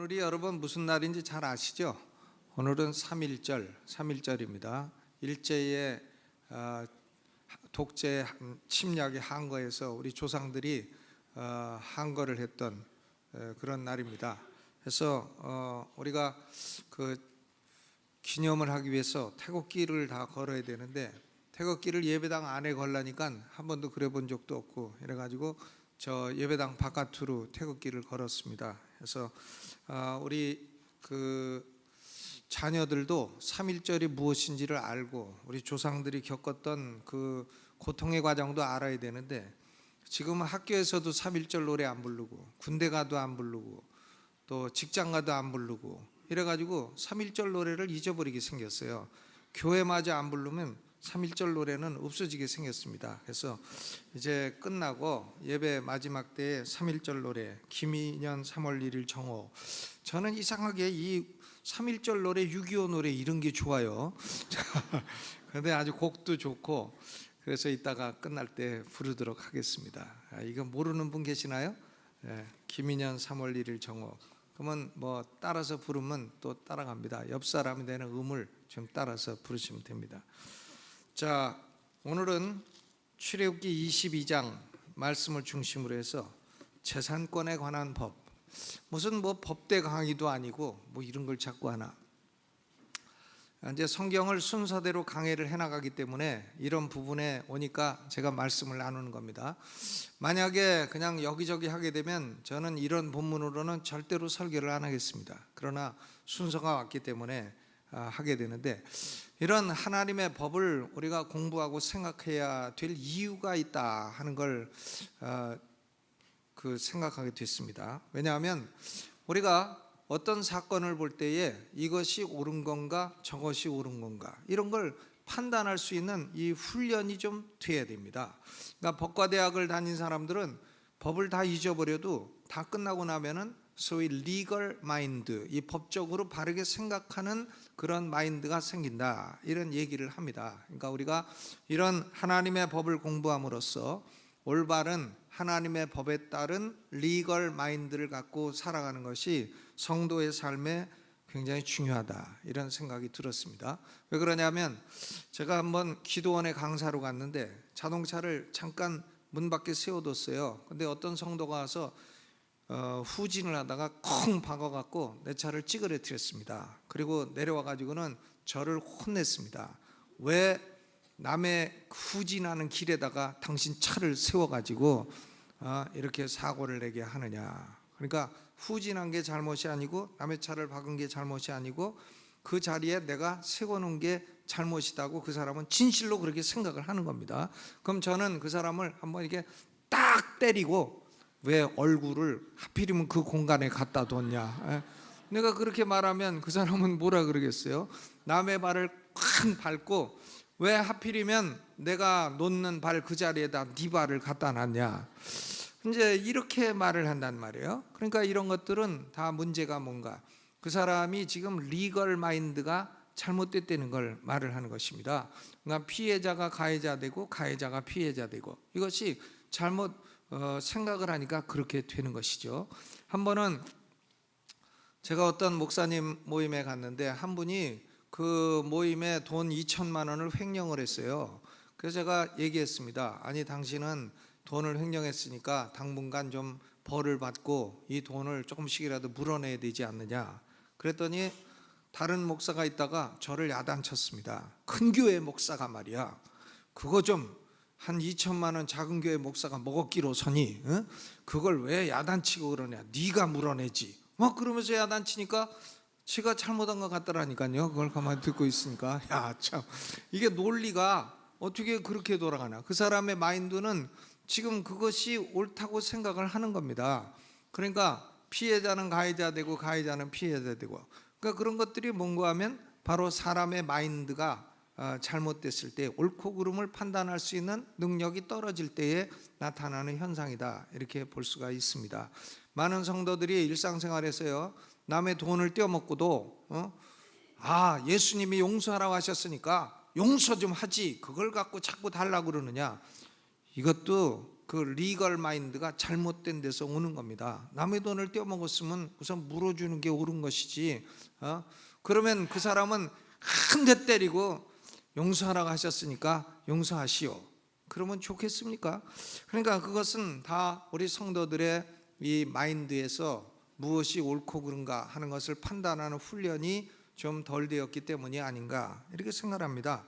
오늘이 여러분 무슨 날인지 잘 아시죠? 오늘은 3.1절입니다. 일제의 독재 침략의 항거에서 우리 조상들이 항거를 했던 그런 날입니다. 그래서 우리가 그 기념을 하기 위해서 태극기를 다 걸어야 되는데 태극기를 예배당 안에 걸라니까 한 번도 그래 본 적도 없고 이래가지고 저 예배당 바깥으로 태극기를 걸었습니다. 그래서 우리 그 자녀들도 3.1절이 무엇인지를 알고 우리 조상들이 겪었던 그 고통의 과정도 알아야 되는데 지금 학교에서도 3.1절 노래 안 부르고 군대 가도 안 부르고 또 직장 가도 안 부르고 이래가지고 3.1절 노래를 잊어버리게 생겼어요. 교회마저 안 부르면 3.1절 노래는 없어지게 생겼습니다. 그래서 이제 끝나고 예배 마지막 때에 3.1절 노래 김인현 3월 1일 정오, 저는 이상하게 이 3.1절 노래 6.25 노래 이런 게 좋아요. 근데 아주 곡도 좋고 그래서 이따가 끝날 때 부르도록 하겠습니다. 이거 모르는 분 계시나요? 김인현 3월 1일 정오. 그러면 뭐 따라서 부르면 또 따라갑니다. 옆 사람이 되는 음을 좀 따라서 부르시면 됩니다. 자, 오늘은 출애굽기 22장 말씀을 중심으로 해서 재산권에 관한 법, 무슨 뭐 법대 강의도 아니고 뭐 이런 걸 자꾸 하나. 이제 성경을 순서대로 강의를 해나가기 때문에 이런 부분에 오니까 제가 말씀을 나누는 겁니다. 만약에 그냥 여기저기 하게 되면 저는 이런 본문으로는 절대로 설교를 안 하겠습니다. 그러나 순서가 왔기 때문에 하게 되는데, 이런 하나님의 법을 우리가 공부하고 생각해야 될 이유가 있다 하는 걸 생각하게 됐습니다. 왜냐하면 우리가 어떤 사건을 볼 때에 이것이 옳은 건가 저것이 옳은 건가 이런 걸 판단할 수 있는 이 훈련이 좀 돼야 됩니다. 그러니까 법과대학을 다닌 사람들은 법을 다 잊어버려도 다 끝나고 나면은 소위 리걸 마인드, 이 법적으로 바르게 생각하는 그런 마인드가 생긴다 이런 얘기를 합니다. 그러니까 우리가 이런 하나님의 법을 공부함으로써 올바른 하나님의 법에 따른 리걸 마인드를 갖고 살아가는 것이 성도의 삶에 굉장히 중요하다 이런 생각이 들었습니다. 왜 그러냐면 제가 한번 기도원에 강사로 갔는데 자동차를 잠깐 문 밖에 세워뒀어요. 근데 어떤 성도가 와서 후진을 하다가 쿵 박아갖고 내 차를 찌그러뜨렸습니다. 그리고 내려와 가지고는 저를 혼냈습니다. 왜 남의 후진하는 길에다가 당신 차를 세워가지고 이렇게 사고를 내게 하느냐. 그러니까 후진한 게 잘못이 아니고 남의 차를 박은 게 잘못이 아니고 그 자리에 내가 세워놓은 게 잘못이다고 그 사람은 진실로 그렇게 생각을 하는 겁니다. 그럼 저는 그 사람을 한번 이렇게 딱 때리고 왜 얼굴을 하필이면 그 공간에 갖다 뒀냐. 내가 그렇게 말하면 그 사람은 뭐라 그러겠어요? 남의 발을 콱 밟고 왜 하필이면 내가 놓는 발 그 자리에다 네 발을 갖다 놨냐. 이제 이렇게 말을 한단 말이에요. 그러니까 이런 것들은 다 문제가 뭔가 그 사람이 지금 리걸 마인드가 잘못됐다는 걸 말을 하는 것입니다. 그러니까 피해자가 가해자 되고 가해자가 피해자 되고 이것이 잘못 생각을 하니까 그렇게 되는 것이죠. 한 번은 제가 어떤 목사님 모임에 갔는데 한 분이 그 모임에 돈 2천만 원을 횡령을 했어요. 그래서 제가 얘기했습니다. 아니 당신은 돈을 횡령했으니까 당분간 좀 벌을 받고 이 돈을 조금씩이라도 물어내야 되지 않느냐. 그랬더니 다른 목사가 있다가 저를 야단쳤습니다. 큰 교회 목사가 말이야, 그거 좀 한 2천만 원 작은 교회 목사가 먹었기로 서니 그걸 왜 야단치고 그러냐. 네가 물어내지. 막 그러면서 야단치니까 제가 잘못한 것 같더라니까요. 그걸 가만히 듣고 있으니까 야 참, 이게 논리가 어떻게 그렇게 돌아가나. 그 사람의 마인드는 지금 그것이 옳다고 생각을 하는 겁니다. 그러니까 피해자는 가해자 되고 가해자는 피해자 되고, 그러니까 그런 것들이 뭔가 하면 바로 사람의 마인드가 잘못됐을 때 옳고 그름을 판단할 수 있는 능력이 떨어질 때에 나타나는 현상이다 이렇게 볼 수가 있습니다. 많은 성도들이 일상생활에서요 남의 돈을 떼어먹고도 예수님이 용서하라고 하셨으니까 용서 좀 하지 그걸 갖고 자꾸 달라고 그러느냐. 이것도 그 리걸 마인드가 잘못된 데서 오는 겁니다. 남의 돈을 떼어먹었으면 우선 물어주는 게 옳은 것이지. 그러면 그 사람은 한 대 때리고 용서하라고 하셨으니까 용서하시오. 그러면 좋겠습니까? 그러니까 그것은 다 우리 성도들의 이 마인드에서 무엇이 옳고 그른가 하는 것을 판단하는 훈련이 좀 덜 되었기 때문이 아닌가 이렇게 생각합니다.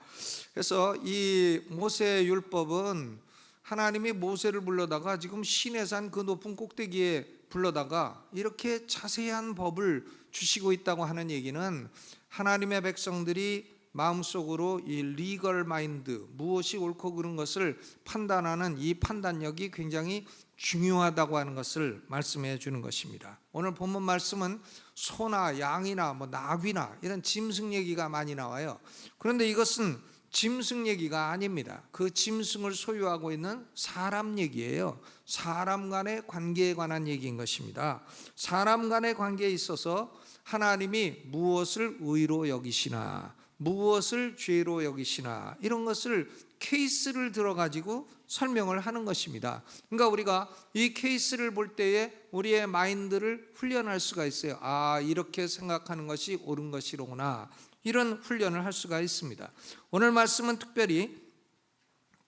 그래서 이 모세 율법은 하나님이 모세를 불러다가 지금 시내산 그 높은 꼭대기에 불러다가 이렇게 자세한 법을 주시고 있다고 하는 얘기는 하나님의 백성들이 마음속으로 이 리걸 마인드, 무엇이 옳고 그른 것을 판단하는 이 판단력이 굉장히 중요하다고 하는 것을 말씀해 주는 것입니다. 오늘 본문 말씀은 소나 양이나 나귀나 이런 짐승 얘기가 많이 나와요. 그런데 이것은 짐승 얘기가 아닙니다. 그 짐승을 소유하고 있는 사람 얘기예요. 사람 간의 관계에 관한 얘기인 것입니다. 사람 간의 관계에 있어서 하나님이 무엇을 의로 여기시나 무엇을 죄로 여기시나 이런 것을 케이스를 들어가지고 설명을 하는 것입니다. 그러니까 우리가 이 케이스를 볼 때에 우리의 마인드를 훈련할 수가 있어요. 이렇게 생각하는 것이 옳은 것이로구나, 이런 훈련을 할 수가 있습니다. 오늘 말씀은 특별히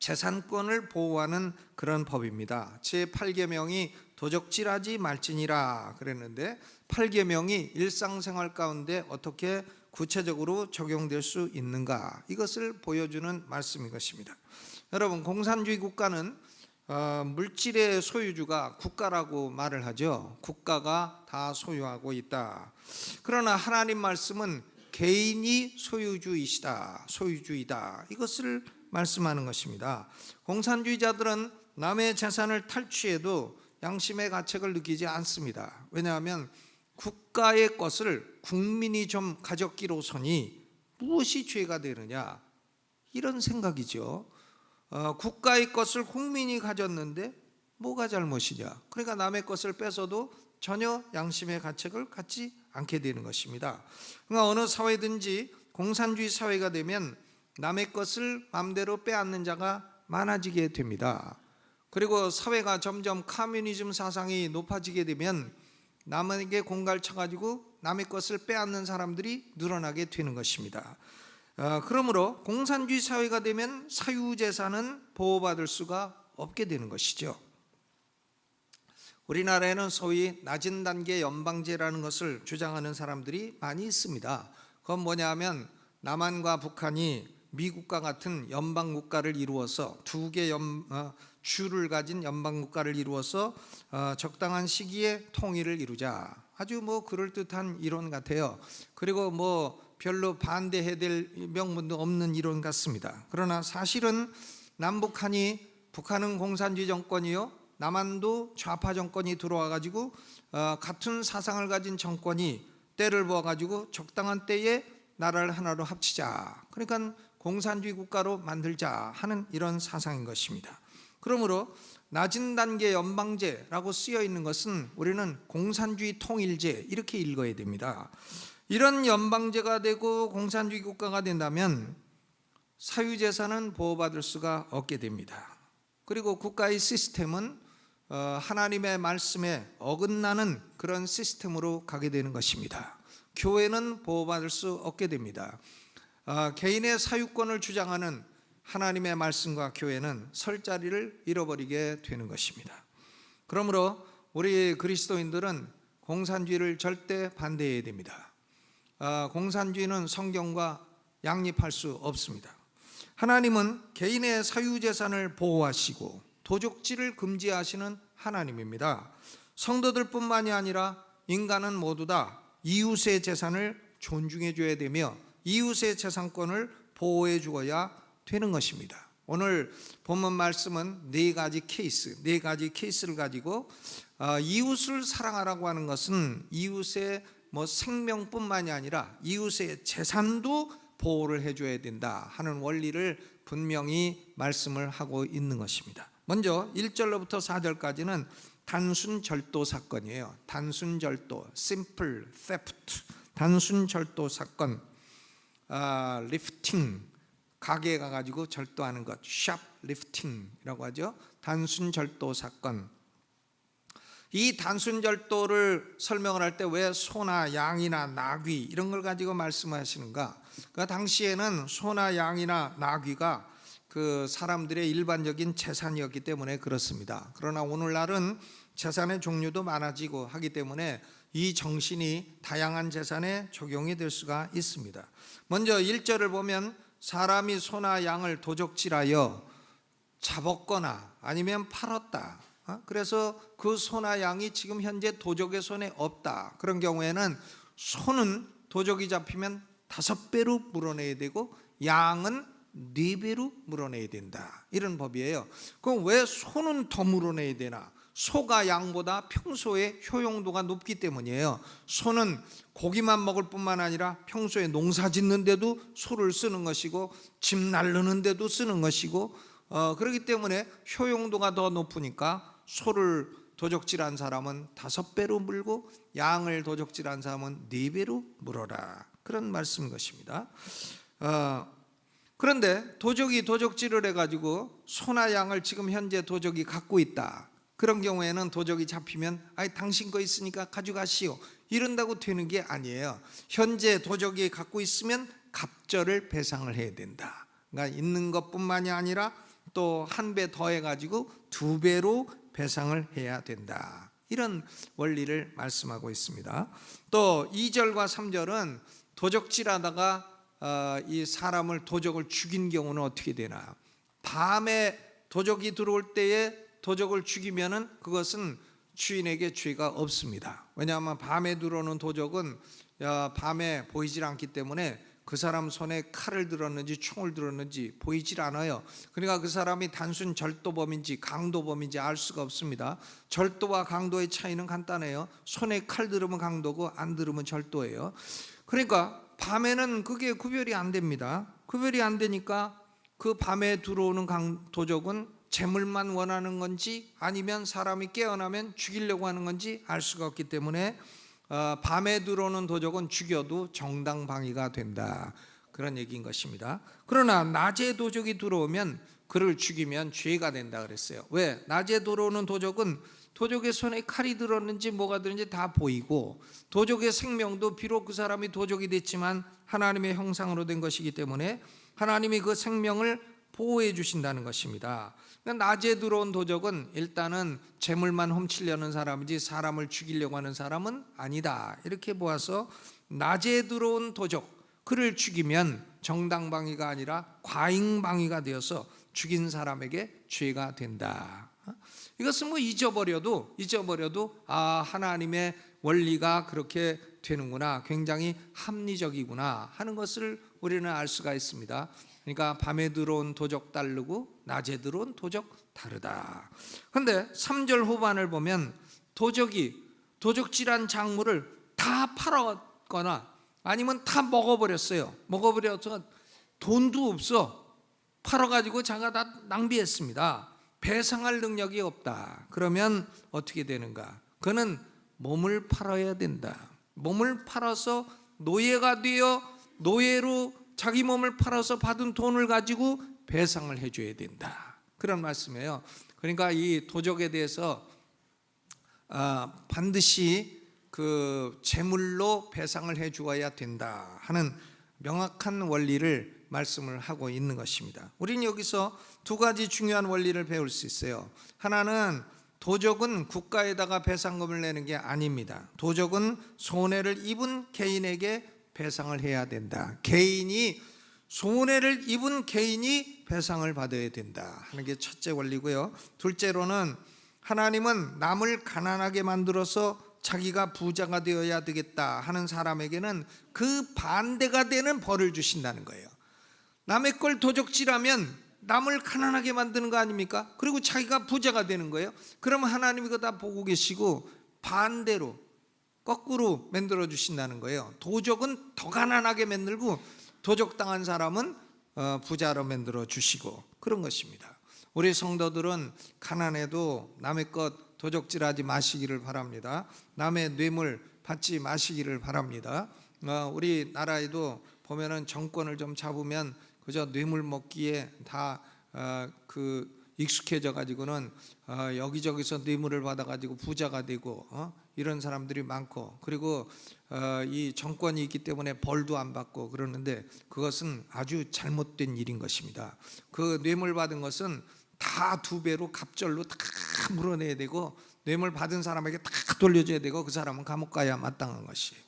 재산권을 보호하는 그런 법입니다. 제8계명이 도적질하지 말지니라 그랬는데 8계명이 일상생활 가운데 어떻게 구체적으로 적용될 수 있는가, 이것을 보여주는 말씀인 것입니다. 여러분, 공산주의 국가는 물질의 소유주가 국가라고 말을 하죠. 국가가 다 소유하고 있다. 그러나 하나님 말씀은 개인이 소유주이시다, 소유주의다, 이것을 말씀하는 것입니다. 공산주의자들은 남의 재산을 탈취해도 양심의 가책을 느끼지 않습니다. 왜냐하면 국가의 것을 국민이 좀 가졌기로서니 무엇이 죄가 되느냐, 이런 생각이죠. 국가의 것을 국민이 가졌는데 뭐가 잘못이냐. 그러니까 남의 것을 뺏어도 전혀 양심의 가책을 갖지 않게 되는 것입니다. 그러니까 어느 사회든지 공산주의 사회가 되면 남의 것을 마음대로 빼앗는 자가 많아지게 됩니다. 그리고 사회가 점점 커뮤니즘 사상이 높아지게 되면 남에게 공갈 쳐가지고 남의 것을 빼앗는 사람들이 늘어나게 되는 것입니다. 그러므로 공산주의 사회가 되면 사유재산은 보호받을 수가 없게 되는 것이죠. 우리나라에는 소위 낮은 단계 연방제라는 것을 주장하는 사람들이 많이 있습니다. 그건 뭐냐면 남한과 북한이 미국과 같은 연방국가를 이루어서 두 개 주를 가진 연방국가를 이루어서 적당한 시기에 통일을 이루자, 아주 그럴듯한 이론 같아요. 그리고 별로 반대해야 될 명분도 없는 이론 같습니다. 그러나 사실은 남북한이, 북한은 공산주의 정권이요, 남한도 좌파 정권이 들어와 가지고 같은 사상을 가진 정권이 때를 보아 가지고 적당한 때에 나라를 하나로 합치자, 그러니까 공산주의 국가로 만들자 하는 이런 사상인 것입니다. 그러므로 낮은 단계 연방제라고 쓰여 있는 것은 우리는 공산주의 통일제 이렇게 읽어야 됩니다. 이런 연방제가 되고 공산주의 국가가 된다면 사유재산은 보호받을 수가 없게 됩니다. 그리고 국가의 시스템은 하나님의 말씀에 어긋나는 그런 시스템으로 가게 되는 것입니다. 교회는 보호받을 수 없게 됩니다. 개인의 사유권을 주장하는 하나님의 말씀과 교회는 설 자리를 잃어버리게 되는 것입니다. 그러므로 우리 그리스도인들은 공산주의를 절대 반대해야 됩니다. 공산주의는 성경과 양립할 수 없습니다. 하나님은 개인의 사유재산을 보호하시고 도적질을 금지하시는 하나님입니다. 성도들뿐만이 아니라 인간은 모두 다 이웃의 재산을 존중해 줘야 되며 이웃의 재산권을 보호해 주어야 되는 것입니다. 오늘 본문 말씀은 네 가지 케이스를 가지고 이웃을 사랑하라고 하는 것은 이웃의 생명뿐만이 아니라 이웃의 재산도 보호를 해줘야 된다 하는 원리를 분명히 말씀을 하고 있는 것입니다. 먼저 1절로부터 4절까지는 단순 절도 사건이에요. 단순 절도, simple theft, 단순 절도 사건, 리프팅, 가게에 가가지고 절도하는 것, 샵리프팅이라고 하죠. 단순 절도 사건. 이 단순 절도를 설명을 할 때 왜 소나 양이나 나귀 이런 걸 가지고 말씀하시는가? 그 당시에는 소나 양이나 나귀가 그 사람들의 일반적인 재산이었기 때문에 그렇습니다. 그러나 오늘날은 재산의 종류도 많아지고 하기 때문에 이 정신이 다양한 재산에 적용이 될 수가 있습니다. 먼저 1절을 보면 사람이 소나 양을 도적질하여 잡았거나 아니면 팔았다. 그래서 그 소나 양이 지금 현재 도적의 손에 없다. 그런 경우에는 소는 도적이 잡히면 5배로 물어내야 되고 양은 4배로 물어내야 된다. 이런 법이에요. 그럼 왜 소는 더 물어내야 되나? 소가 양보다 평소에 효용도가 높기 때문이에요. 소는 고기만 먹을 뿐만 아니라 평소에 농사 짓는 데도 소를 쓰는 것이고 집 나르는 데도 쓰는 것이고 그렇기 때문에 효용도가 더 높으니까 소를 도적질한 사람은 5배로 물고 양을 도적질한 사람은 4배로 물어라. 그런 말씀인 것입니다. 그런데 도적이 도적질을 해가지고 소나 양을 지금 현재 도적이 갖고 있다. 그런 경우에는 도적이 잡히면 당신 거 있으니까 가져가시오 이런다고 되는 게 아니에요. 현재 도적이 갖고 있으면 갑절을 배상을 해야 된다. 그러니까 있는 것뿐만이 아니라 또 1배 더해가지고 2배로 배상을 해야 된다. 이런 원리를 말씀하고 있습니다. 또 2절과 3절은 도적질하다가 이 사람을 도적을 죽인 경우는 어떻게 되나? 밤에 도적이 들어올 때에 도적을 죽이면은 그것은 주인에게 죄가 없습니다. 왜냐하면 밤에 들어오는 도적은 밤에 보이질 않기 때문에 그 사람 손에 칼을 들었는지 총을 들었는지 보이질 않아요. 그러니까 그 사람이 단순 절도범인지 강도범인지 알 수가 없습니다. 절도와 강도의 차이는 간단해요. 손에 칼 들으면 강도고 안 들으면 절도예요. 그러니까 밤에는 그게 구별이 안 됩니다. 구별이 안 되니까 그 밤에 들어오는 도적은 재물만 원하는 건지 아니면 사람이 깨어나면 죽이려고 하는 건지 알 수가 없기 때문에 밤에 들어오는 도적은 죽여도 정당방위가 된다. 그런 얘기인 것입니다. 그러나 낮에 도적이 들어오면 그를 죽이면 죄가 된다 그랬어요. 왜? 낮에 들어오는 도적은 도적의 손에 칼이 들었는지 뭐가 들었는지 다 보이고 도적의 생명도 비록 그 사람이 도적이 됐지만 하나님의 형상으로 된 것이기 때문에 하나님이 그 생명을 보호해 주신다는 것입니다. 낮에 들어온 도적은 일단은 재물만 훔치려는 사람이지 사람을 죽이려고 하는 사람은 아니다. 이렇게 보아서 낮에 들어온 도적, 그를 죽이면 정당방위가 아니라 과잉방위가 되어서 죽인 사람에게 죄가 된다. 이것은 잊어버려도 하나님의 원리가 그렇게 되는구나, 굉장히 합리적이구나 하는 것을 우리는 알 수가 있습니다. 그러니까 밤에 들어온 도적 다르고 낮에 들어온 도적 다르다. 그런데 3절 후반을 보면 도적질한 작물을 다 팔았거나 아니면 다 먹어버렸어요. 먹어버려서 돈도 없어. 팔아가지고 자기가 다 낭비했습니다. 배상할 능력이 없다. 그러면 어떻게 되는가? 그는 몸을 팔아야 된다. 몸을 팔아서 노예가 되어 노예로 자기 몸을 팔아서 받은 돈을 가지고 배상을 해줘야 된다. 그런 말씀이에요. 그러니까 이 도적에 대해서 반드시 그 재물로 배상을 해주어야 된다 하는 명확한 원리를 말씀을 하고 있는 것입니다. 우리는 여기서 2가지 중요한 원리를 배울 수 있어요. 하나는 도적은 국가에다가 배상금을 내는 게 아닙니다. 도적은 손해를 입은 개인에게 배상을 해야 된다. 손해를 입은 개인이 배상을 받아야 된다 하는 게 첫째 원리고요. 둘째로는 하나님은 남을 가난하게 만들어서 자기가 부자가 되어야 되겠다 하는 사람에게는 그 반대가 되는 벌을 주신다는 거예요. 남의 걸 도적질하면 남을 가난하게 만드는 거 아닙니까? 그리고 자기가 부자가 되는 거예요. 그러면 하나님이 그거 다 보고 계시고 반대로 거꾸로 만들어 주신다는 거예요. 도적은 더 가난하게 만들고 도적당한 사람은 부자로 만들어 주시고 그런 것입니다. 우리 성도들은 가난해도 남의 것 도적질하지 마시기를 바랍니다. 남의 뇌물 받지 마시기를 바랍니다. 우리 나라에도 보면은 정권을 좀 잡으면 그저 뇌물 먹기에 다 익숙해져 가지고는 여기저기서 뇌물을 받아 가지고 부자가 되고 이런 사람들이 많고, 그리고 이 정권이 있기 때문에 벌도 안 받고 그러는데, 그것은 아주 잘못된 일인 것입니다. 그 뇌물 받은 것은 다 2배로 갑절로 다 물어내야 되고, 뇌물 받은 사람에게 다 돌려줘야 되고, 그 사람은 감옥 가야 마땅한 것이에요.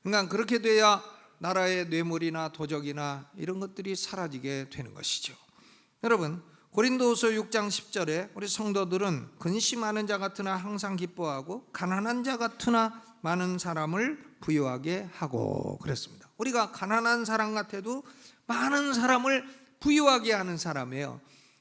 그러니까 그렇게 돼야 나라의 뇌물이나 도적이나 이런 것들이 사라지게 되는 것이죠. 여러분, 고린도후서 6장 10절에 우리 성도들은 근심하는 자 같으나 항상 기뻐하고 가난한 자 같으나 많은 사람을 부유하게 하고 그랬습니다. 우리가 가난한 사람 같아도 많은 사람을 부유하게 하는 사람이에요.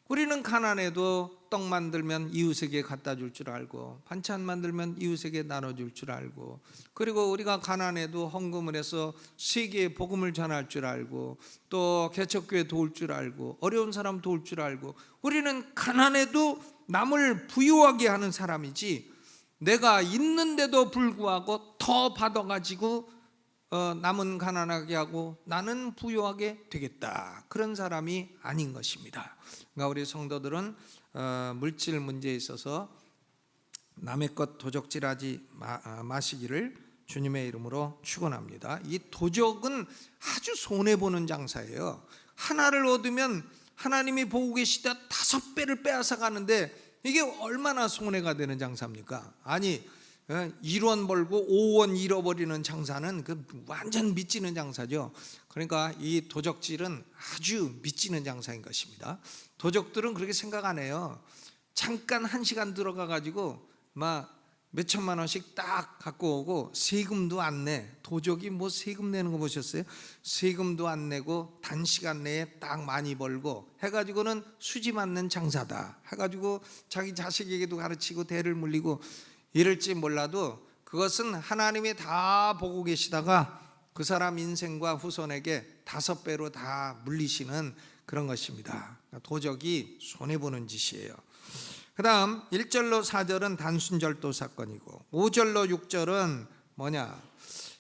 우리는 가난해도 떡 만들면 이웃에게 갖다 줄 줄 알고, 반찬 만들면 이웃에게 나눠줄 줄 알고, 그리고 우리가 가난해도 헌금을 해서 세계에 복음을 전할 줄 알고, 또 개척교회 도울 줄 알고, 어려운 사람 도울 줄 알고, 우리는 가난해도 남을 부유하게 하는 사람이지, 내가 있는데도 불구하고 더 받아가지고 남은 가난하게 하고 나는 부유하게 되겠다, 그런 사람이 아닌 것입니다. 그러니까 우리 성도들은 물질 문제에 있어서 남의 것 도적질하지 마시기를 주님의 이름으로 축원합니다. 이 도적은 아주 손해보는 장사예요. 하나를 얻으면 하나님이 보고 계시다 5배를 빼앗아 가는데, 이게 얼마나 손해가 되는 장사입니까? 아니, 1원 벌고 5원 잃어버리는 장사는 그 완전 미치는 장사죠. 그러니까 이 도적질은 아주 미치는 장사인 것입니다. 도적들은 그렇게 생각 안 해요. 잠깐 1시간 들어가 가지고 막 몇천만 원씩 딱 갖고 오고 세금도 안 내. 도적이 뭐 세금 내는 거 보셨어요? 세금도 안 내고 단시간 내에 딱 많이 벌고 해가지고는 수지 맞는 장사다 해가지고 자기 자식에게도 가르치고 대를 물리고 이럴지 몰라도, 그것은 하나님이 다 보고 계시다가 그 사람 인생과 후손에게 5배로 다 물리시는 그런 것입니다. 도적이 손해보는 짓이에요. 그 다음 1절로 4절은 단순절도 사건이고, 5절로 6절은 뭐냐,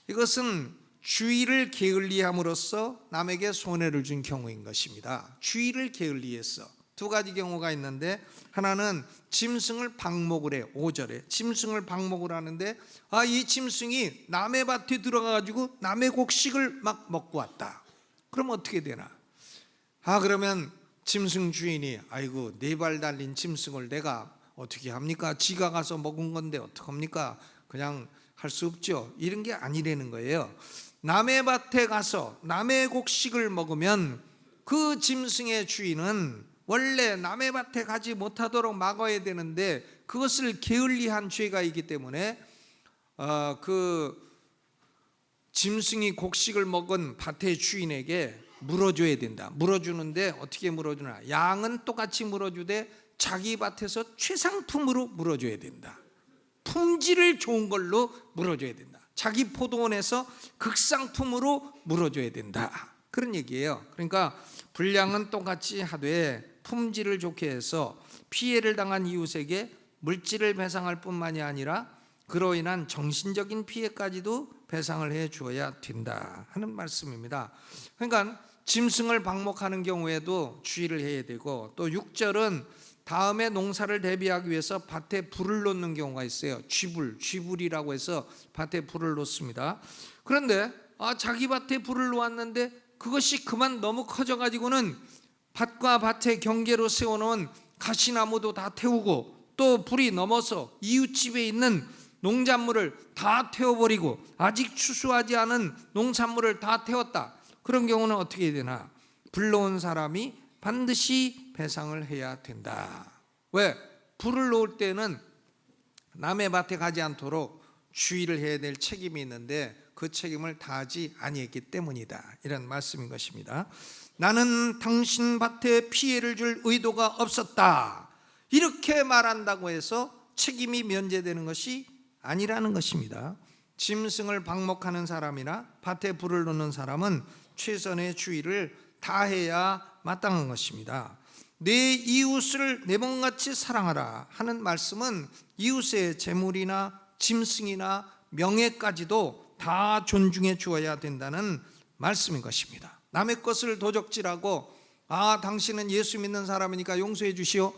이것은 주의를 게을리함으로써 남에게 손해를 준 경우인 것입니다. 주의를 게을리했어. 2가지 경우가 있는데, 하나는 짐승을 방목을 해요. 5절에 짐승을 방목을 하는데, 이 짐승이 남의 밭에 들어가 가지고 남의 곡식을 막 먹고 왔다. 그럼 어떻게 되나? 그러면 짐승 주인이, 아이고 4발 달린 짐승을 내가 어떻게 합니까? 지가 가서 먹은 건데 어떡합니까? 그냥 할 수 없죠. 이런 게 아니라는 거예요. 남의 밭에 가서 남의 곡식을 먹으면 그 짐승의 주인은 원래 남의 밭에 가지 못하도록 막아야 되는데, 그것을 게을리한 죄가 있기 때문에 그 짐승이 곡식을 먹은 밭의 주인에게 물어줘야 된다. 물어주는데 어떻게 물어주나? 양은 똑같이 물어주되 자기 밭에서 최상품으로 물어줘야 된다. 품질을 좋은 걸로 물어줘야 된다. 자기 포도원에서 극상품으로 물어줘야 된다. 그런 얘기예요. 그러니까 분량은 똑같이 하되 품질을 좋게 해서 피해를 당한 이웃에게 물질을 배상할 뿐만이 아니라 그로 인한 정신적인 피해까지도 배상을 해 주어야 된다 하는 말씀입니다. 그러니까 짐승을 방목하는 경우에도 주의를 해야 되고, 또 6절은 다음에 농사를 대비하기 위해서 밭에 불을 놓는 경우가 있어요. 쥐불이라고 해서 밭에 불을 놓습니다. 그런데 자기 밭에 불을 놓았는데 그것이 그만 너무 커져가지고는 밭과 밭의 경계로 세워놓은 가시나무도 다 태우고, 또 불이 넘어서 이웃집에 있는 농작물을 다 태워버리고 아직 추수하지 않은 농산물을 다 태웠다. 그런 경우는 어떻게 되나? 불러온 사람이 반드시 배상을 해야 된다. 왜? 불을 놓을 때는 남의 밭에 가지 않도록 주의를 해야 될 책임이 있는데 그 책임을 다하지 아니했기 때문이다, 이런 말씀인 것입니다. 나는 당신 밭에 피해를 줄 의도가 없었다, 이렇게 말한다고 해서 책임이 면제되는 것이 아니라는 것입니다. 짐승을 방목하는 사람이나 밭에 불을 놓는 사람은 최선의 주의를 다해야 마땅한 것입니다. 내 이웃을 내 몸같이 사랑하라 하는 말씀은 이웃의 재물이나 짐승이나 명예까지도 다 존중해 주어야 된다는 말씀인 것입니다. 남의 것을 도적질하고 당신은 예수 믿는 사람이니까 용서해 주시오,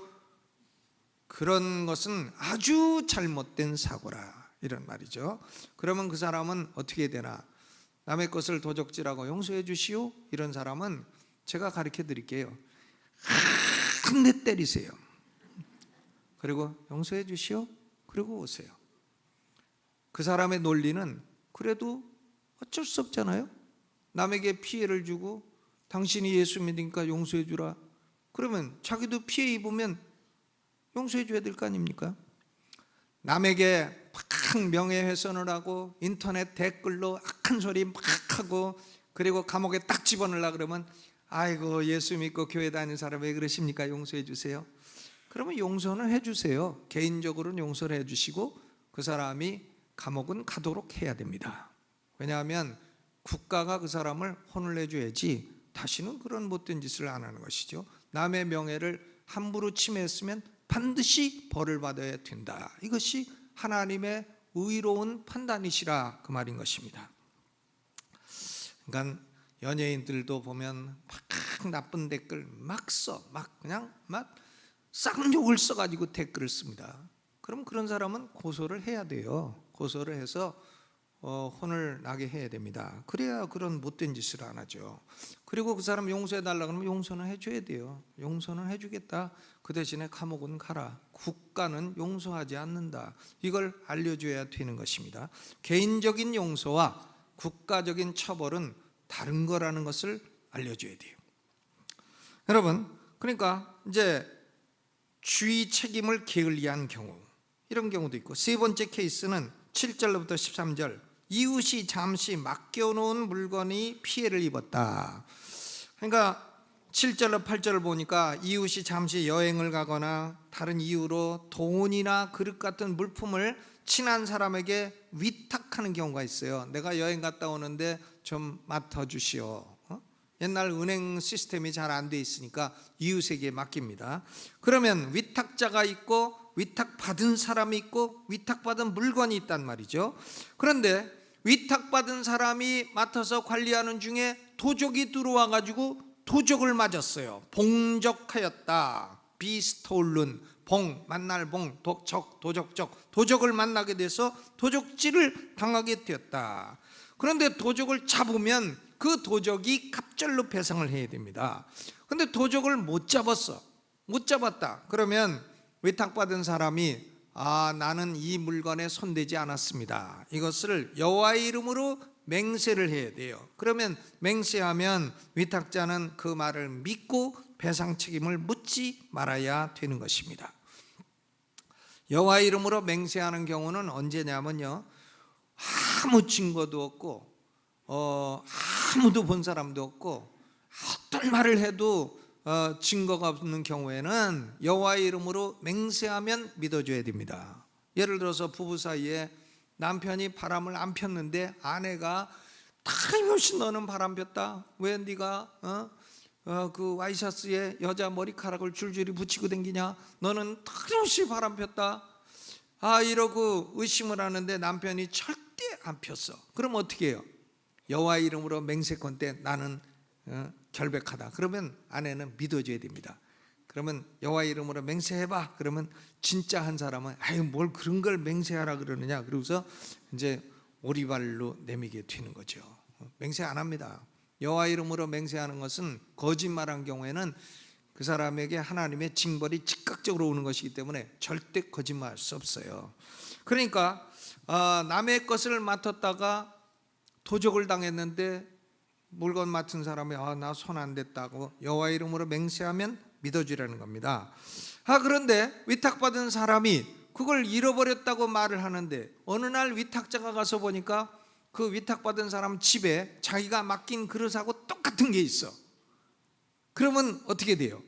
그런 것은 아주 잘못된 사고라, 이런 말이죠. 그러면 그 사람은 어떻게 되나? 남의 것을 도적질하고 용서해 주시오, 이런 사람은 제가 가르쳐 드릴게요. 한 대 때리세요. 그리고 용서해 주시오, 그리고 오세요. 그 사람의 논리는 그래도 어쩔 수 없잖아요. 남에게 피해를 주고 당신이 예수 믿으니까 용서해 주라, 그러면 자기도 피해 입으면 용서해 줘야 될 거 아닙니까? 남에게 막 명예훼손을 하고 인터넷 댓글로 악한 소리 막 하고 그리고 감옥에 딱 집어넣으려고 그러면 아이고 예수 믿고 교회 다니는 사람 왜 그러십니까? 용서해 주세요. 그러면 용서는 해 주세요. 개인적으로는 용서를 해 주시고 그 사람이 감옥은 가도록 해야 됩니다. 왜냐하면 국가가 그 사람을 혼을 내줘야지 다시는 그런 못된 짓을 안 하는 것이죠. 남의 명예를 함부로 침해했으면 반드시 벌을 받아야 된다. 이것이 하나님의 의로운 판단이시라, 그 말인 것입니다. 그러니까 연예인들도 보면 막 나쁜 댓글 막 써, 그냥 쌍욕을 써가지고 댓글을 씁니다. 그럼 그런 사람은 고소를 해야 돼요. 고소를 해서 혼을 나게 해야 됩니다. 그래야 그런 못된 짓을 안 하죠. 그리고 그 사람 용서해 달라 그러면 용서는 해줘야 돼요. 용서는 해주겠다. 그 대신에 감옥은 가라. 국가는 용서하지 않는다. 이걸 알려줘야 되는 것입니다. 개인적인 용서와 국가적인 처벌은 다른 거라는 것을 알려줘야 돼요. 여러분, 그러니까 이제 주의 책임을 게을리한 경우, 이런 경우도 있고, 세 번째 케이스는 7절로부터 13절, 이웃이 잠시 맡겨놓은 물건이 피해를 입었다. 그러니까 7절로 8절을 보니까 이웃이 잠시 여행을 가거나 다른 이유로 돈이나 그릇 같은 물품을 친한 사람에게 위탁하는 경우가 있어요. 내가 여행 갔다 오는데 좀 맡아주시오. 옛날 은행 시스템이 잘 안 돼 있으니까 이웃에게 맡깁니다. 그러면 위탁자가 있고 위탁받은 사람이 있고 위탁받은 물건이 있단 말이죠. 그런데 위탁받은 사람이 맡아서 관리하는 중에 도적이 들어와 가지고 도적을 맞았어요. 봉적하였다. 비스톨룬, 봉, 만날 봉, 도적, 도적적, 도적을 만나게 돼서 도적질을 당하게 되었다. 그런데 도적을 잡으면 그 도적이 갑절로 배상을 해야 됩니다. 그런데 도적을 못 잡았다. 그러면 위탁받은 사람이 나는 이 물건에 손대지 않았습니다. 이것을 여호와의 이름으로 맹세를 해야 돼요. 그러면 맹세하면 위탁자는 그 말을 믿고 배상 책임을 묻지 말아야 되는 것입니다. 여호와의 이름으로 맹세하는 경우는 언제냐면요, 아무 증거도 없고 아무도 본 사람도 없고 어떤 말을 해도 증거가 없는 경우에는 여호와의 이름으로 맹세하면 믿어줘야 됩니다. 예를 들어서 부부 사이에 남편이 바람을 안 폈는데 아내가 틀림없이 너는 바람 폈다, 왜 네가 그 와이셔츠에 여자 머리카락을 줄줄이 붙이고 다니냐, 너는 틀림없이 바람 폈다, 이러고 의심을 하는데 남편이 절대 안 폈어. 그럼 어떻게 해요? 여호와의 이름으로 맹세컨대 나는 결백하다. 그러면 아내는 믿어줘야 됩니다. 그러면 여호와의 이름으로 맹세해봐. 그러면 진짜 한 사람은 뭘 그런 걸 맹세하라 그러느냐, 그러고서 이제 오리발로 내미게 되는 거죠. 맹세 안 합니다. 여호와의 이름으로 맹세하는 것은 거짓말한 경우에는 그 사람에게 하나님의 징벌이 즉각적으로 오는 것이기 때문에 절대 거짓말할 수 없어요. 그러니까 남의 것을 맡았다가 도적을 당했는데 물건 맡은 사람이 나 손 안 댔다고 여호와의 이름으로 맹세하면 믿어주라는 겁니다. 그런데 위탁받은 사람이 그걸 잃어버렸다고 말을 하는데 어느 날 위탁자가 가서 보니까 그 위탁받은 사람 집에 자기가 맡긴 그릇하고 똑같은 게 있어. 그러면 어떻게 돼요?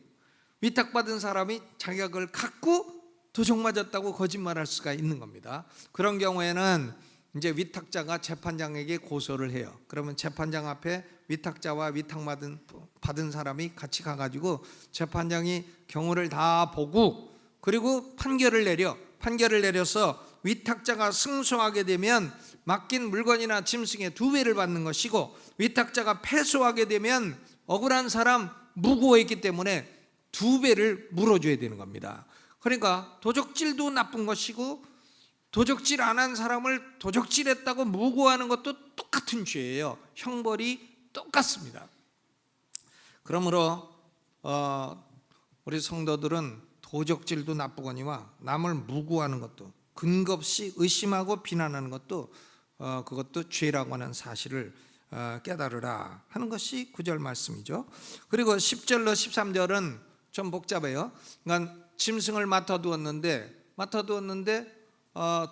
위탁받은 사람이 자기가 그걸 갖고 도적 맞았다고 거짓말할 수가 있는 겁니다. 그런 경우에는 이제 위탁자가 재판장에게 고소를 해요. 그러면 재판장 앞에 위탁자와 위탁받은 사람이 같이 가가지고 재판장이 경우를 다 보고 그리고 판결을 내려서 위탁자가 승소하게 되면 맡긴 물건이나 짐승의 2배를 받는 것이고, 위탁자가 패소하게 되면 억울한 사람 무고했기 때문에 2배를 물어줘야 되는 겁니다. 그러니까 도적질도 나쁜 것이고, 도적질 안 한 사람을 도적질했다고 무고하는 것도 똑같은 죄예요. 형벌이 똑같습니다. 그러므로 우리 성도들은 도적질도 나쁘거니와 남을 무고하는 것도, 근거 없이 의심하고 비난하는 것도 그것도 죄라고 하는 사실을 깨달으라 하는 것이 9절 말씀이죠. 그리고 10절로 13절은 좀 복잡해요. 그러니까 짐승을 맡아두었는데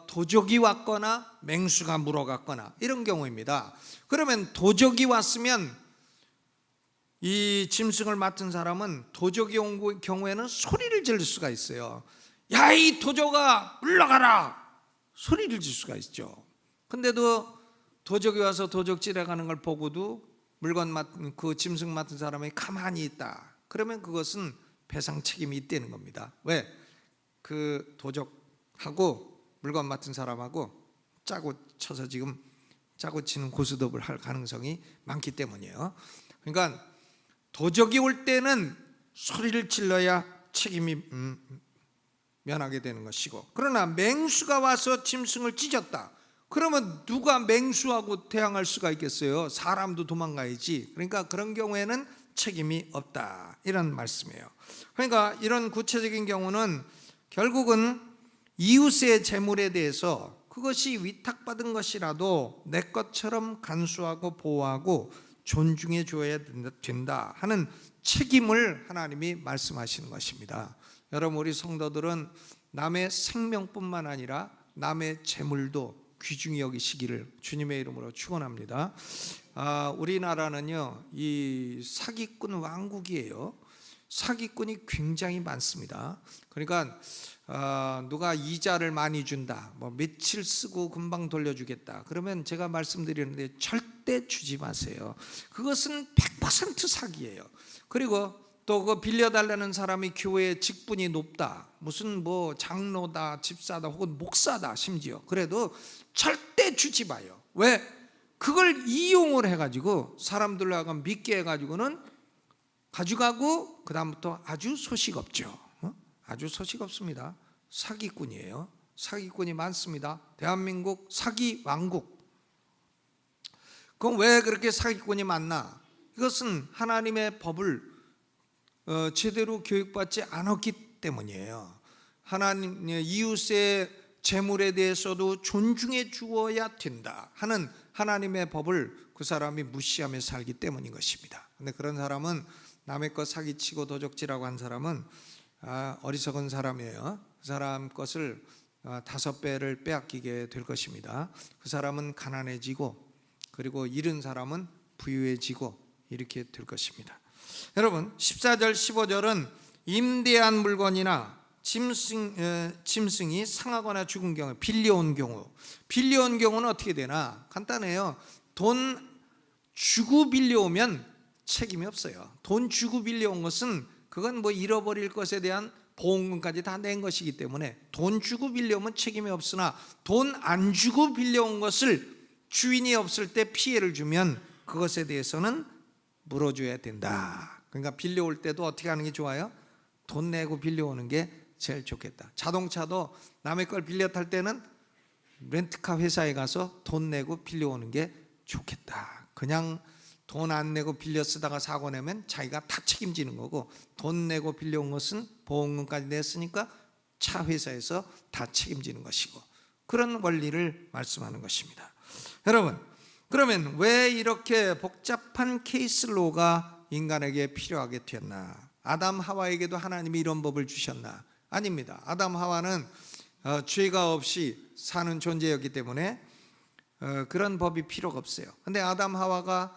도적이 왔거나 맹수가 물어갔거나 이런 경우입니다. 그러면 도적이 왔으면 이 짐승을 맡은 사람은 도적이 온 경우에는 소리를 지를 수가 있어요. 야, 이 도적아 물러가라, 소리를 질 수가 있죠. 근데도 도적이 와서 도적질해 가는 걸 보고도 물건 맡은 그 짐승 맡은 사람이 가만히 있다. 그러면 그것은 배상 책임이 있다는 겁니다. 왜? 그 도적하고 물건 맡은 사람하고 짜고 쳐서 지금 짜고 치는 고스톱을 할 가능성이 많기 때문이에요. 그러니까 도적이 올 때는 소리를 질러야 책임이 면하게 되는 것이고, 그러나 맹수가 와서 짐승을 찢었다. 그러면 누가 맹수하고 대항할 수가 있겠어요? 사람도 도망가야지. 그러니까 그런 경우에는 책임이 없다, 이런 말씀이에요. 그러니까 이런 구체적인 경우는 결국은 이웃의 재물에 대해서 그것이 위탁받은 것이라도 내 것처럼 간수하고 보호하고 존중해 줘야 된다 하는 책임을 하나님이 말씀하시는 것입니다. 여러분, 우리 성도들은 남의 생명뿐만 아니라 남의 재물도 귀중히 여기시기를 주님의 이름으로 축원합니다. 우리나라는요, 이 사기꾼 왕국이에요. 사기꾼이 굉장히 많습니다. 그러니까 누가 이자를 많이 준다, 뭐 며칠 쓰고 금방 돌려주겠다, 그러면 제가 말씀드리는데 절대 주지 마세요. 그것은 100% 사기예요. 그리고 또 그 빌려달라는 사람이 교회의 직분이 높다, 무슨 뭐 장로다, 집사다, 혹은 목사다, 심지어 그래도 절대 주지 마요. 왜? 그걸 이용을 해가지고 사람들로 하여금 믿게 해가지고는 가져가고 그 다음부터 아주 소식 없죠. 아주 소식 없습니다. 사기꾼이에요. 사기꾼이 많습니다. 대한민국 사기 왕국. 그럼 왜 그렇게 사기꾼이 많나? 이것은 하나님의 법을 제대로 교육받지 않았기 때문이에요. 하나님, 이웃의 재물에 대해서도 존중해 주어야 된다 하는 하나님의 법을 그 사람이 무시하며 살기 때문인 것입니다. 근데 그런 사람은, 남의 것 사기치고 도적질하고 한 사람은 어리석은 사람이에요. 그 사람 것을 5배를 빼앗기게 될 것입니다. 그 사람은 가난해지고, 그리고 잃은 사람은 부유해지고 이렇게 될 것입니다. 여러분, 14절 15절은 임대한 물건이나 짐승이 상하거나 죽은 경우, 빌려온 경우는 어떻게 되나? 간단해요. 돈 주고 빌려오면 책임이 없어요. 돈 주고 빌려온 것은 그건 뭐 잃어버릴 것에 대한 보험금까지 다 낸 것이기 때문에 돈 주고 빌려오면 책임이 없으나, 돈 안 주고 빌려온 것을 주인이 없을 때 피해를 주면 그것에 대해서는 물어줘야 된다. 그러니까 빌려올 때도 어떻게 하는 게 좋아요? 돈 내고 빌려오는 게 제일 좋겠다. 자동차도 남의 걸 빌려 탈 때는 렌트카 회사에 가서 돈 내고 빌려오는 게 좋겠다. 그냥 돈 안 내고 빌려 쓰다가 사고 내면 자기가 다 책임지는 거고, 돈 내고 빌려온 것은 보험금까지 냈으니까 차 회사에서 다 책임지는 것이고, 그런 원리를 말씀하는 것입니다. 여러분, 그러면 왜 이렇게 복잡한 케이스로가 인간에게 필요하게 되었나? 아담 하와에게도 하나님이 이런 법을 주셨나? 아닙니다. 아담 하와는 죄가 없이 사는 존재였기 때문에 그런 법이 필요가 없어요. 근데 아담 하와가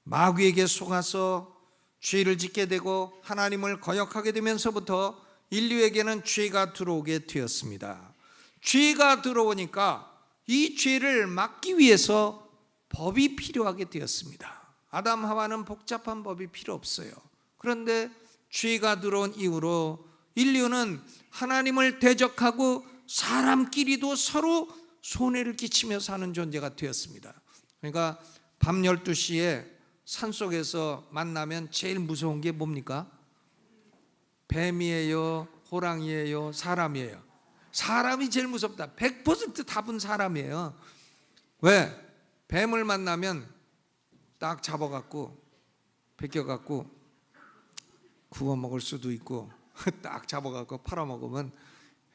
마귀에게 속아서 죄를 짓게 되고 하나님을 거역하게 되면서부터 인류에게는 죄가 들어오게 되었습니다. 죄가 들어오니까 이 죄를 막기 위해서 법이 필요하게 되었습니다. 아담 하와는 복잡한 법이 필요 없어요. 그런데 죄가 들어온 이후로 인류는 하나님을 대적하고 사람끼리도 서로 손해를 끼치며 사는 존재가 되었습니다. 그러니까 밤 12시에 산속에서 만나면 제일 무서운 게 뭡니까? 뱀이에요? 호랑이에요? 사람이에요? 사람이 제일 무섭다. 100% 답은 사람이에요. 왜? 뱀을 만나면 딱 잡아갖고 벗겨갖고 구워 먹을 수도 있고 딱 잡아갖고 팔아먹으면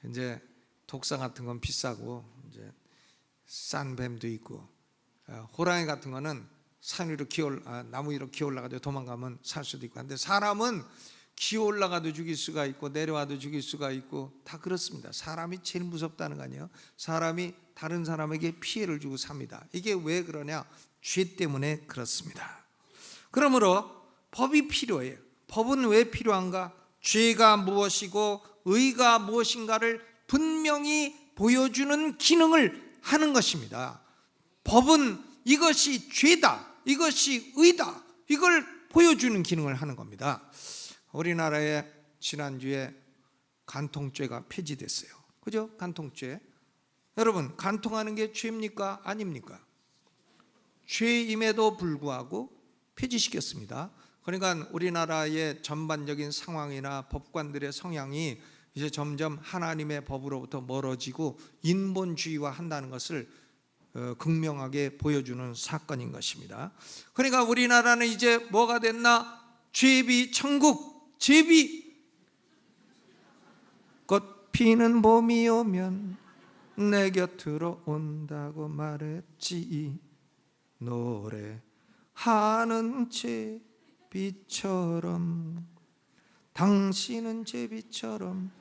이제 독사 같은 건 비싸고 이제 싼 뱀도 있고, 호랑이 같은 거는 산 위로 나무 위로 기어 올라가도 도망가면 살 수도 있고. 근데 사람은 기어 올라가도 죽일 수가 있고 내려와도 죽일 수가 있고 다 그렇습니다. 사람이 제일 무섭다는 거 아니에요? 사람이 다른 사람에게 피해를 주고 삽니다. 이게 왜 그러냐? 죄 때문에 그렇습니다. 그러므로 법이 필요해요. 법은 왜 필요한가? 죄가 무엇이고 의가 무엇인가를 분명히 보여주는 기능을 하는 것입니다. 법은 이것이 죄다, 이것이 의다, 이걸 보여주는 기능을 하는 겁니다. 우리나라에 지난주에 간통죄가 폐지됐어요. 그죠? 간통죄. 여러분, 간통하는 게 죄입니까? 아닙니까? 죄임에도 불구하고 폐지시켰습니다. 그러니까 우리나라의 전반적인 상황이나 법관들의 성향이 이제 점점 하나님의 법으로부터 멀어지고 인본주의화 한다는 것을 극명하게 보여주는 사건인 것입니다. 그러니까 우리나라는 이제 뭐가 됐나? 죄비 천국, 죄비. 꽃 피는 봄이 오면 내 곁으로 온다고 말했지. 노래하는 제비처럼 당신은 제비처럼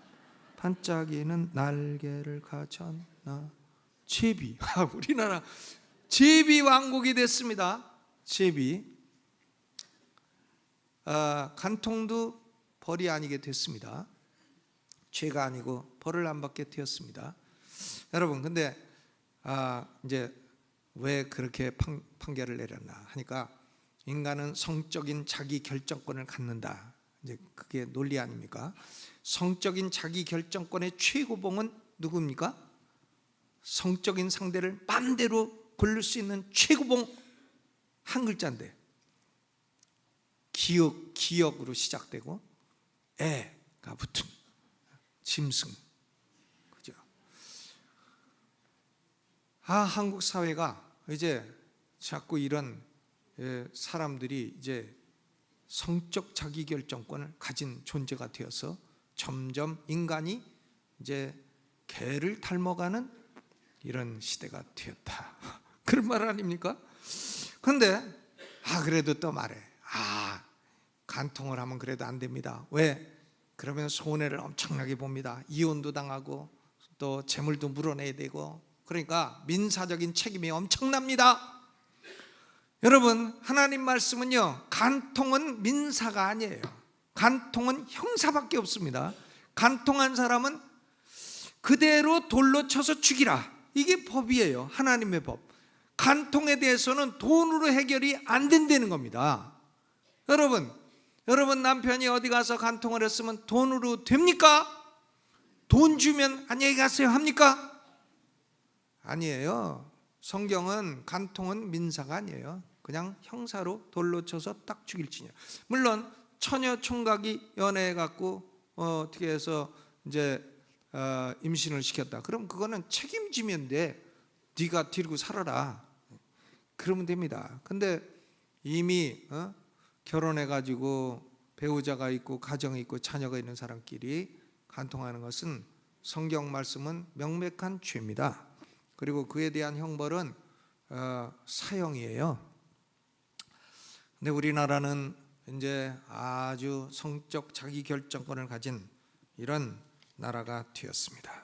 반짝이는 날개를 가졌나. 제비. 우리나라 제비 왕국이 됐습니다. 제비. 간통도 벌이 아니게 됐습니다. 죄가 아니고 벌을 안 받게 되었습니다. 여러분, 근데 이제 왜 그렇게 판결을 내렸나 하니까 인간은 성적인 자기 결정권을 갖는다. 이제 그게 논리 아닙니까? 성적인 자기 결정권의 최고봉은 누굽니까? 성적인 상대를 마음대로 고를 수 있는 최고봉 한 글자인데 기역으로 시작되고 애가 붙은 짐승. 그죠? 한국 사회가 이제 자꾸 이런 사람들이 이제 성적 자기결정권을 가진 존재가 되어서 점점 인간이 이제 개를 닮아가는 이런 시대가 되었다. 그런 말 아닙니까? 그런데 그래도 또 말해. 간통을 하면 그래도 안 됩니다. 왜? 그러면 손해를 엄청나게 봅니다. 이혼도 당하고 또 재물도 물어내야 되고, 그러니까 민사적인 책임이 엄청납니다. 여러분, 하나님 말씀은요, 간통은 민사가 아니에요. 간통은 형사밖에 없습니다. 간통한 사람은 그대로 돌로 쳐서 죽이라. 이게 법이에요. 하나님의 법. 간통에 대해서는 돈으로 해결이 안 된다는 겁니다. 여러분 남편이 어디 가서 간통을 했으면 돈으로 됩니까? 돈 주면 안녕히 가세요 합니까? 아니에요. 성경은 간통은 민사가 아니에요. 그냥 형사로 돌로 쳐서 딱 죽일지냐. 물론 처녀 총각이 연애해 갖고 어떻게 해서 이제 임신을 시켰다. 그럼 그거는 책임지면 돼. 네가 데리고 살아라. 그러면 됩니다. 근데 이미 결혼해 가지고 배우자가 있고 가정이 있고 자녀가 있는 사람끼리 간통하는 것은 성경 말씀은 명백한 죄입니다. 그리고 그에 대한 형벌은 사형이에요. 근데 우리나라는 이제 아주 성적 자기결정권을 가진 이런 나라가 되었습니다.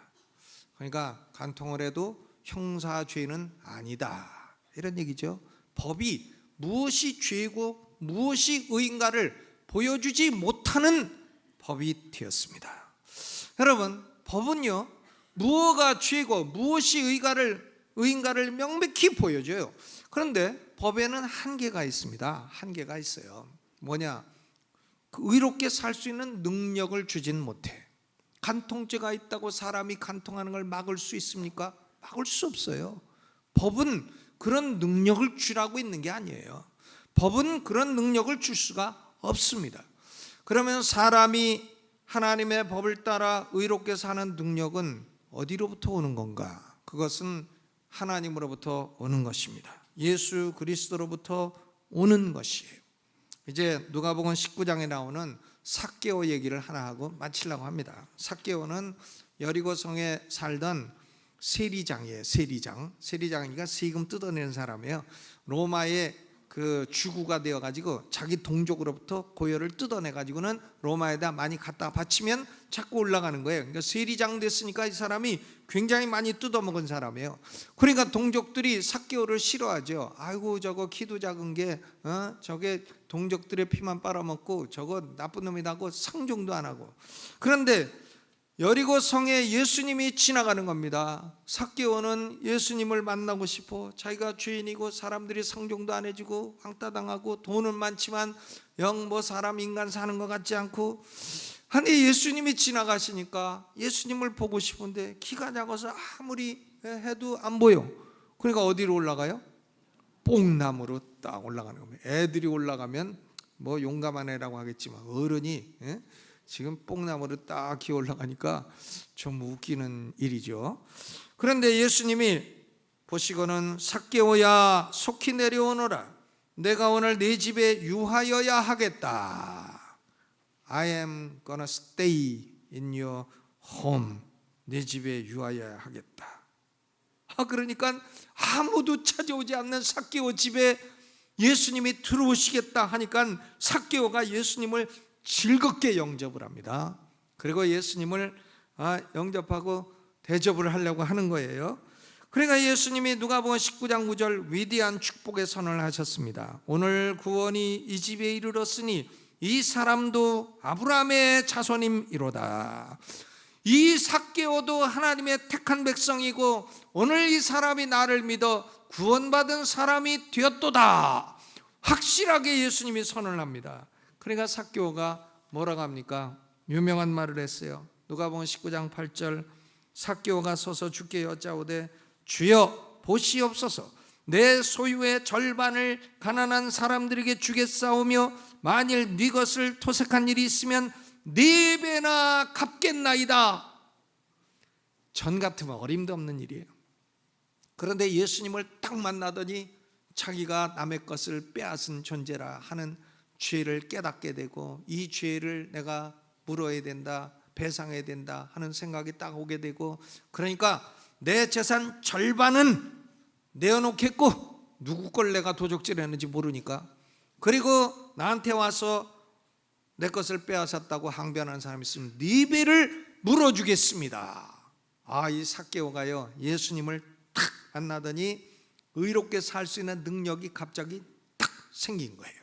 그러니까 간통을 해도 형사죄는 아니다, 이런 얘기죠. 법이 무엇이 죄고 무엇이 의인가를 보여주지 못하는 법이 되었습니다. 여러분, 법은요, 무엇가 죄고 무엇이 의인가를 명백히 보여줘요. 그런데 법에는 한계가 있습니다. 한계가 있어요. 뭐냐? 의롭게 살 수 있는 능력을 주진 못해. 간통죄가 있다고 사람이 간통하는 걸 막을 수 있습니까? 막을 수 없어요. 법은 그런 능력을 주라고 있는 게 아니에요. 법은 그런 능력을 줄 수가 없습니다. 그러면 사람이 하나님의 법을 따라 의롭게 사는 능력은 어디로부터 오는 건가? 그것은 하나님으로부터 오는 것입니다. 예수 그리스도로부터 오는 것이에요. 이제 누가복음 19장에 나오는 삭개오 얘기를 하나 하고 마치려고 합니다. 삭개오는 여리고성에 살던 세리장이에요. 세리장이니까 세금 뜯어내는 사람이에요. 로마의 그 주구가 되어가지고 자기 동족으로부터 고열을 뜯어내가지고는 로마에다 많이 갖다 바치면 자꾸 올라가는 거예요. 그러니까 세리장 됐으니까 이 사람이 굉장히 많이 뜯어먹은 사람이에요. 그러니까 동족들이 삭개오를 싫어하죠. 아이고 저거 키도 작은 게 저게 동족들의 피만 빨아먹고 저거 나쁜 놈이라고 상종도 안 하고. 그런데 여리고 성에 예수님이 지나가는 겁니다. 삭개오는 예수님을 만나고 싶어. 자기가 죄인이고 사람들이 상종도 안 해주고 왕따당하고 돈은 많지만 영 뭐 사람 인간 사는 것 같지 않고, 아니 예수님이 지나가시니까 예수님을 보고 싶은데 키가 작아서 아무리 해도 안 보여. 그러니까 어디로 올라가요? 뽕나무로 딱 올라가는 겁니다. 애들이 올라가면 뭐 용감한 애라고 하겠지만 어른이 지금 뽕나무로 딱 기어 올라가니까 좀 웃기는 일이죠. 그런데 예수님이 보시고는 삭개오야 속히 내려오너라. 내가 오늘 네 집에 유하여야 하겠다. I am gonna stay in your home. 내 집에 유하여야 하겠다. 그러니까 아무도 찾아오지 않는 삭개오 집에 예수님이 들어오시겠다 하니까 삭개오가 예수님을 즐겁게 영접을 합니다. 그리고 예수님을 영접하고 대접을 하려고 하는 거예요. 그러니까 예수님이 누가복음 19장 9절 위대한 축복의 선언을 하셨습니다. 오늘 구원이 이 집에 이르렀으니 이 사람도 아브라함의 자손임이로다. 이 삭개오도 하나님의 택한 백성이고 오늘 이 사람이 나를 믿어 구원받은 사람이 되었도다. 확실하게 예수님이 선언을 합니다. 그러니까 삭개오가 뭐라고 합니까? 유명한 말을 했어요. 누가복음 19장 8절 삭개오가 서서 주께 여짜오되 주여 보시옵소서. 내 소유의 절반을 가난한 사람들에게 주겠사오며 만일 네 것을 토색한 일이 있으면 4배나 갚겠나이다. 전 같으면 어림도 없는 일이에요. 그런데 예수님을 딱 만나더니 자기가 남의 것을 빼앗은 존재라 하는 죄를 깨닫게 되고 이 죄를 내가 물어야 된다, 배상해야 된다 하는 생각이 딱 오게 되고, 그러니까 내 재산 절반은 내어놓겠고 누구 걸 내가 도적질했는지 모르니까, 그리고 나한테 와서 내 것을 빼앗았다고 항변하는 사람이 있으면 4배를 물어주겠습니다. 이 삭개오가요 예수님을 탁 만나더니 의롭게 살 수 있는 능력이 갑자기 딱 생긴 거예요.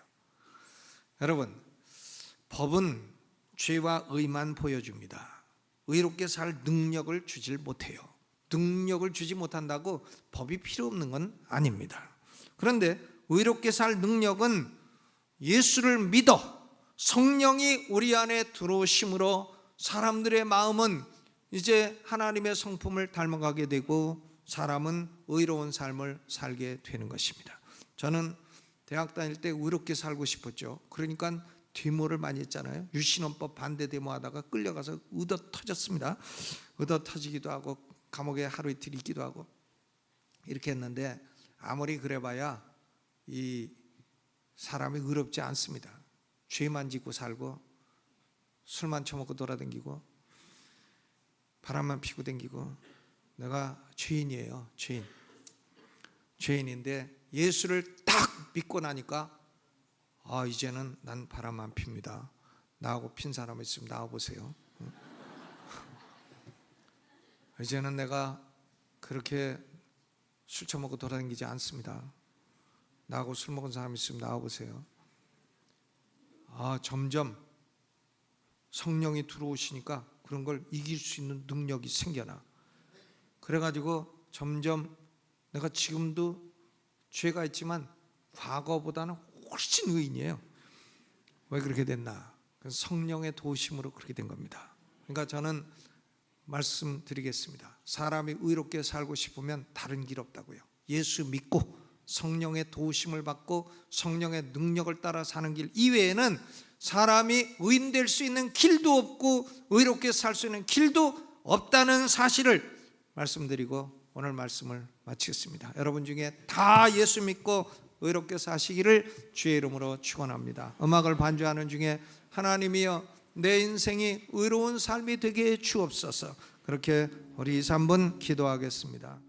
여러분, 법은 죄와 의만 보여줍니다. 의롭게 살 능력을 주질 못해요. 능력을 주지 못한다고 법이 필요 없는 건 아닙니다. 그런데 의롭게 살 능력은 예수를 믿어 성령이 우리 안에 들어오심으로 사람들의 마음은 이제 하나님의 성품을 닮아가게 되고 사람은 의로운 삶을 살게 되는 것입니다. 저는 대학 다닐 때 의롭게 살고 싶었죠. 그러니까 데모를 많이 했잖아요. 유신헌법 반대 데모하다가 끌려가서 의도 터졌습니다. 의도 터지기도 하고 감옥에 하루 이틀 있기도 하고 이렇게 했는데 아무리 그래봐야 이 사람이 의롭지 않습니다. 죄만 짓고 살고 술만 처먹고 돌아다니고 바람만 피고 다니고. 내가 죄인이에요. 죄인인데 예수를 딱 믿고 나니까 이제는 난 바람 안 핍니다. 나하고 핀 사람 있으면 나와보세요. 이제는 내가 그렇게 술 처먹고 돌아다니지 않습니다. 나하고 술 먹은 사람 있으면 나와보세요. 점점 성령이 들어오시니까 그런 걸 이길 수 있는 능력이 생겨나. 그래가지고 점점 내가 지금도 죄가 있지만 과거보다는 훨씬 의인이에요. 왜 그렇게 됐나? 성령의 도우심으로 그렇게 된 겁니다. 그러니까 저는 말씀드리겠습니다. 사람이 의롭게 살고 싶으면 다른 길 없다고요. 예수 믿고 성령의 도우심을 받고 성령의 능력을 따라 사는 길 이외에는 사람이 의인될 수 있는 길도 없고 의롭게 살 수 있는 길도 없다는 사실을 말씀드리고 오늘 말씀을 마치겠습니다. 여러분 중에 다 예수 믿고 의롭게 사시기를 주의 이름으로 축원합니다. 음악을 반주하는 중에 하나님이여 내 인생이 의로운 삶이 되게 해 주옵소서. 그렇게 우리 2, 3분 기도하겠습니다.